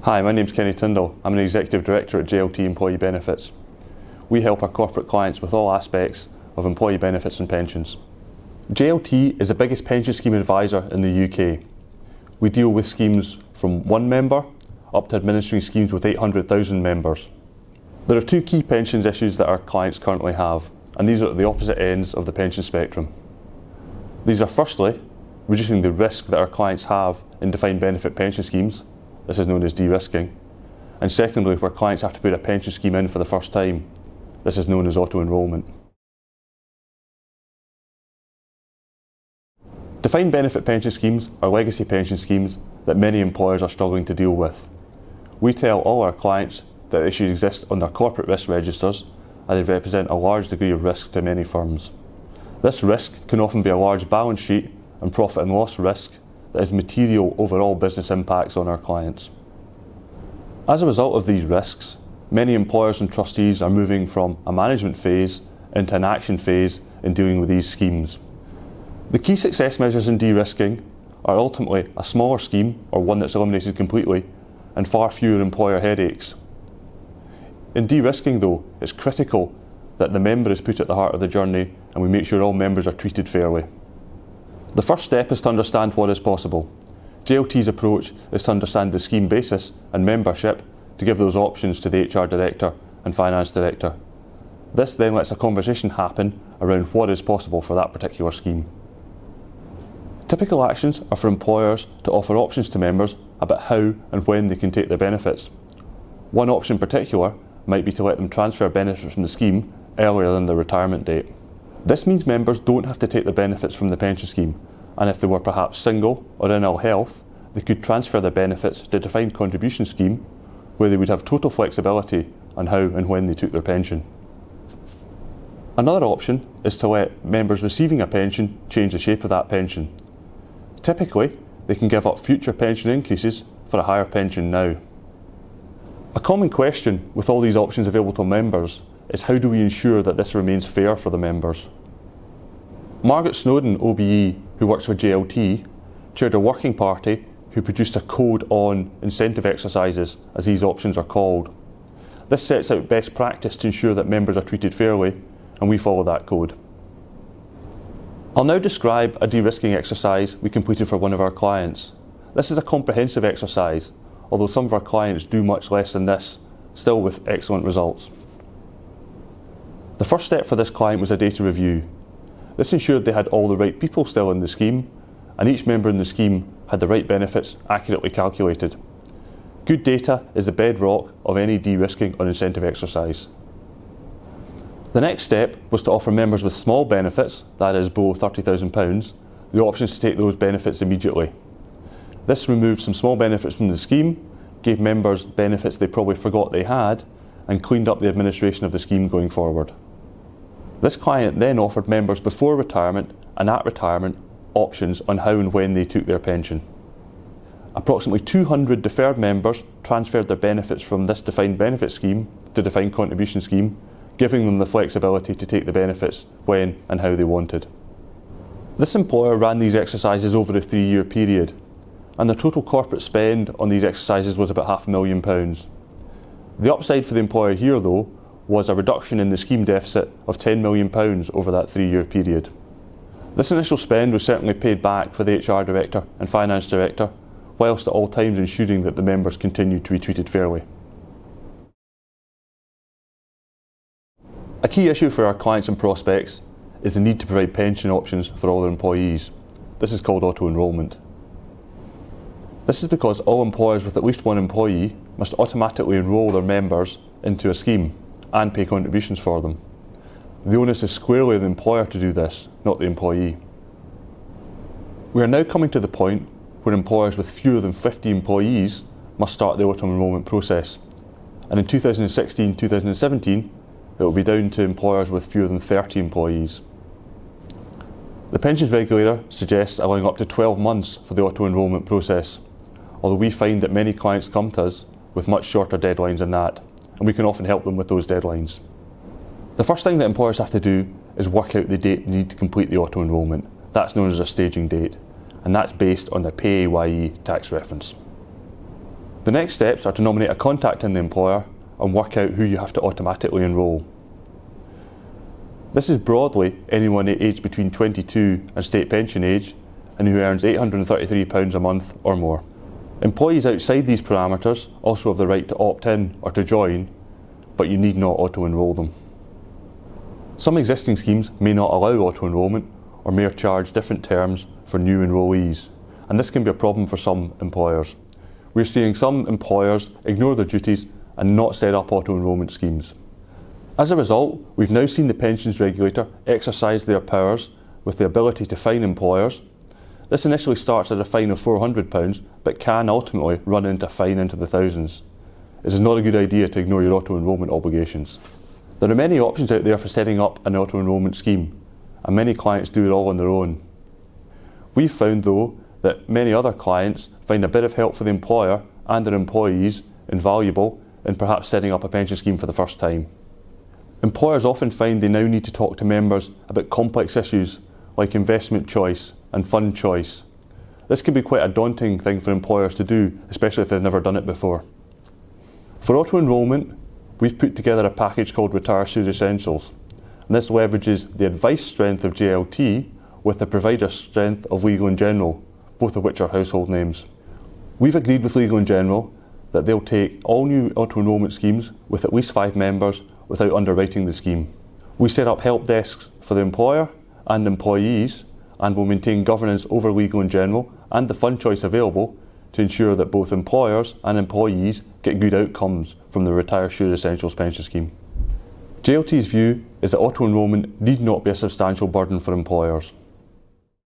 Hi, my name's Tindall. I'm an Executive Director at JLT Employee Benefits. We help our corporate clients with all aspects of employee benefits and pensions. JLT is the biggest pension scheme advisor in the UK. We deal with schemes from one member up to administering schemes with 800,000 members. There are two key pensions issues that our clients currently have, and these are at the opposite ends of the pension spectrum. These are firstly, reducing the risk that our clients have in defined benefit pension schemes. This is known as de-risking. And secondly, where clients have to put a pension scheme in for the first time. This is known as auto-enrolment. Defined benefit pension schemes are legacy pension schemes that many employers are struggling to deal with. We tell all our clients that issues exist on their corporate risk registers, and they represent a large degree of risk to many firms. This risk can often be a large balance sheet and profit and loss risk that has material overall business impacts on our clients. As a result of these risks, many employers and trustees are moving from a management phase into an action phase in dealing with these schemes. The key success measures in de-risking are ultimately a smaller scheme or one that's eliminated completely and far fewer employer headaches. In de-risking though, it's critical that the member is put at the heart of the journey and we make sure all members are treated fairly. The first step is to understand what is possible. JLT's approach is to understand the scheme basis and membership to give those options to the HR Director and Finance Director. This then lets a conversation happen around what is possible for that particular scheme. Typical actions are for employers to offer options to members about how and when they can take their benefits. One option in particular might be to let them transfer benefits from the scheme earlier than their retirement date. This means members don't have to take the benefits from the pension scheme, and if they were perhaps single or in ill health, they could transfer their benefits to a defined contribution scheme where they would have total flexibility on how and when they took their pension. Another option is to let members receiving a pension change the shape of that pension. Typically, they can give up future pension increases for a higher pension now. A common question with all these options available to members is how do we ensure that this remains fair for the members? Margaret Snowden, OBE, who works for JLT, chaired a working party who produced a code on incentive exercises, as these options are called. This sets out best practice to ensure that members are treated fairly, and we follow that code. I'll now describe a de-risking exercise we completed for one of our clients. This is a comprehensive exercise, although some of our clients do much less than this, still with excellent results. The first step for this client was a data review. This ensured they had all the right people still in the scheme, and each member in the scheme had the right benefits accurately calculated. Good data is the bedrock of any de-risking or incentive exercise. The next step was to offer members with small benefits, that is below £30,000, the options to take those benefits immediately. This removed some small benefits from the scheme, gave members benefits they probably forgot they had, and cleaned up the administration of the scheme going forward. This client then offered members before retirement and at retirement options on how and when they took their pension. Approximately 200 deferred members transferred their benefits from this defined benefit scheme to defined contribution scheme, giving them the flexibility to take the benefits when and how they wanted. This employer ran these exercises over a 3-year period, and the total corporate spend on these exercises was about £500,000. The upside for the employer here though was a reduction in the scheme deficit of £10 million over that 3-year period. This initial spend was certainly paid back for the HR Director and Finance Director, whilst at all times ensuring that the members continued to be treated fairly. A key issue for our clients and prospects is the need to provide pension options for all their employees. This is called auto-enrolment. This is because all employers with at least one employee must automatically enrol their members into a scheme and pay contributions for them. The onus is squarely the employer to do this, not the employee. We are now coming to the point where employers with fewer than 50 employees must start the auto-enrolment process, and in 2016-2017 it will be down to employers with fewer than 30 employees. The pensions regulator suggests allowing up to 12 months for the auto-enrolment process, although we find that many clients come to us with much shorter deadlines than that, and we can often help them with those deadlines. The first thing that employers have to do is work out the date they need to complete the auto-enrolment. That's known as a staging date, and that's based on their PAYE tax reference. The next steps are to nominate a contact in the employer and work out who you have to automatically enrol. This is broadly anyone aged between 22 and state pension age and who earns £833 a month or more. Employees outside these parameters also have the right to opt in or to join, but you need not auto-enrol them. Some existing schemes may not allow auto-enrolment or may charge different terms for new enrollees, and this can be a problem for some employers. We're seeing some employers ignore their duties and not set up auto-enrolment schemes. As a result, we've now seen the pensions regulator exercise their powers with the ability to fine employers. This initially starts at a fine of £400, but can ultimately run into a fine into the thousands. It is not a good idea to ignore your auto-enrolment obligations. There are many options out there for setting up an auto-enrolment scheme, and many clients do it all on their own. We've found though that many other clients find a bit of help for the employer and their employees invaluable in perhaps setting up a pension scheme for the first time. Employers often find they now need to talk to members about complex issues like investment choice and fund choice. This can be quite a daunting thing for employers to do, especially if they've never done it before. For auto-enrolment, we've put together a package called Retire Sure Essentials, and this leverages the advice strength of JLT with the provider strength of Legal & General, both of which are household names. We've agreed with Legal & General that they'll take all new auto-enrolment schemes with at least 5 members without underwriting the scheme. We set up help desks for the employer and employees and will maintain governance over Legal & General and the fund choice available to ensure that both employers and employees get good outcomes from the Retire Sure Essentials pension scheme. JLT's view is that auto-enrolment need not be a substantial burden for employers.